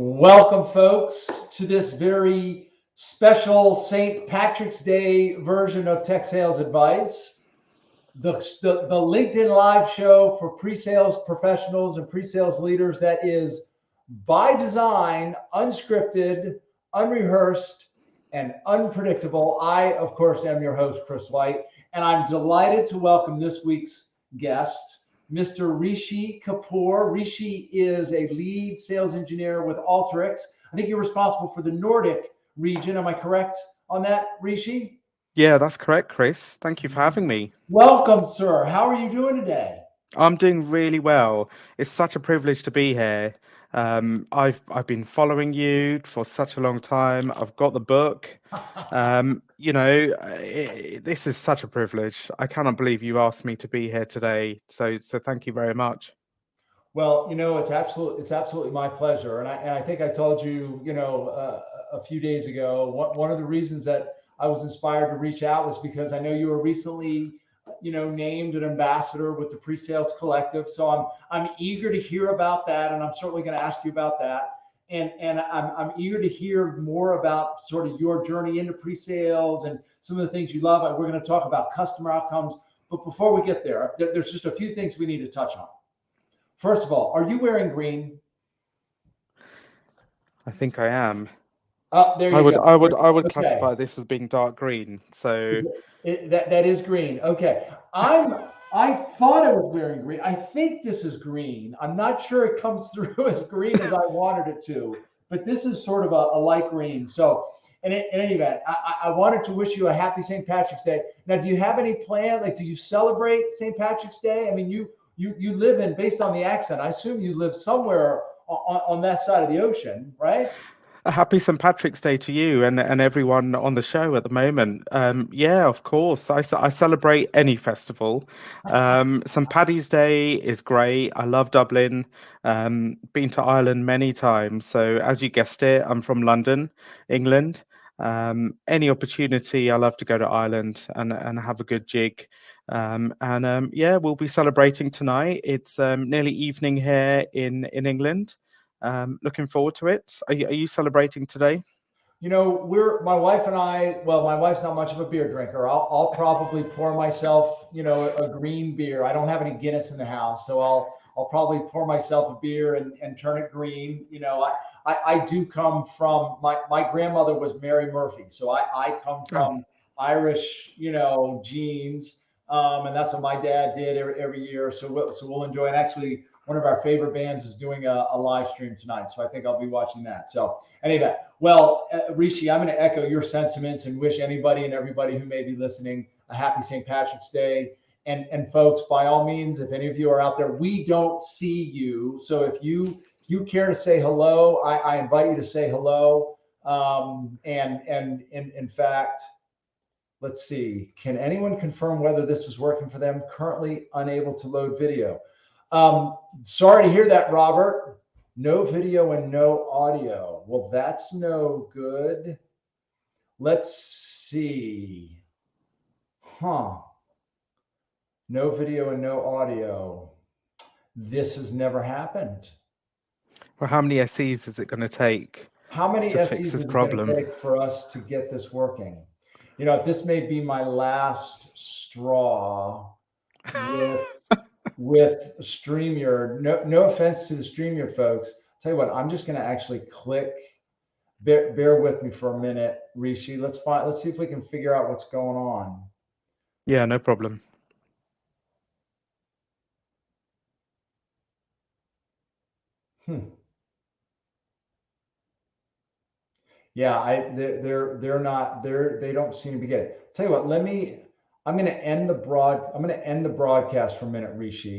Welcome, folks, to this very special St. Patrick's Day version of Tech Sales Advice, the LinkedIn Live show for pre-sales professionals and pre-sales leaders that is, by design, unscripted, unrehearsed, and unpredictable. I, of course, am your host, Chris White, and I'm delighted to welcome this week's guest, Mr. Rishi Kapoor. Rishi is a lead sales engineer with Alteryx. I think you're responsible for the Nordic region. Am I correct on that, Rishi? Yeah, that's correct, Chris. Thank you for having me. Welcome, sir. How are you doing today? I'm doing really well. It's such a privilege to be here. I've been following you for such a long time. I've got the book. This is such a privilege. I cannot believe you asked me to be here today. So thank you very much. Well, it's absolutely my pleasure, and I think I told you, a few days ago. One of the reasons that I was inspired to reach out was because I know you were recently, named an ambassador with the PreSales Collective. So I'm eager to hear about that, and I'm certainly going to ask you about that. And I'm eager to hear more about sort of your journey into pre-sales and some of the things you love. We're going to talk about customer outcomes, but before we get there, there's just a few things we need to touch on. First of all, are you wearing green? I think I am. There I you would go. I would I would Okay. classify this as being dark green. So That is green. Okay. I thought I was wearing green. I think this is green. I'm not sure it comes through as green as I wanted it to, but this is sort of a light green. So in any event, I wanted to wish you a happy St. Patrick's Day. Now, do you have any plan? Like, do you celebrate St. Patrick's Day? I mean, you live in, based on the accent, I assume you live somewhere on that side of the ocean, right? a happy St. Patrick's Day to you and everyone on the show at the moment. Yeah, of course. I celebrate any festival. St. Paddy's Day is great. I love Dublin. Been to Ireland many times. So, as you guessed it, I'm from London, England. Any opportunity, I love to go to Ireland and have a good jig. Yeah, we'll be celebrating tonight. It's nearly evening here in England. Looking forward to it. Are you celebrating today? My wife and I, well, my wife's not much of a beer drinker. I'll probably pour myself, a green beer. I don't have any Guinness in the house, so I'll probably pour myself a beer and turn it green. I do come from, my grandmother was Mary Murphy. So I come Oh, from Irish, genes. And that's what my dad did every year. So we'll enjoy it. Actually, one of our favorite bands is doing a live stream tonight. So I think I'll be watching that. So anyway, well, Rishi, I'm going to echo your sentiments and wish anybody and everybody who may be listening a happy St. Patrick's Day. And folks, by all means, if any of you are out there, we don't see you. So if you care to say hello, I invite you to say hello. And in fact, let's see, can anyone confirm whether this is working for them? Currently unable to load video. Sorry to hear that, Robert. No video and no audio. Well, that's no good. Let's see. No video and no audio. This has never happened. well, how many SEs is it going to take How many to fix SEs this is it going to problem? take for us to get this working? This may be my last straw with StreamYard. No offense to the StreamYard folks. I'll tell you what, I'm just going to actually click. Bear with me for a minute, Rishi. Let's see if we can figure out what's going on. Yeah, no problem. Yeah, they don't seem to be getting it. Tell you what, I'm going to end the broadcast for a minute, Rishi.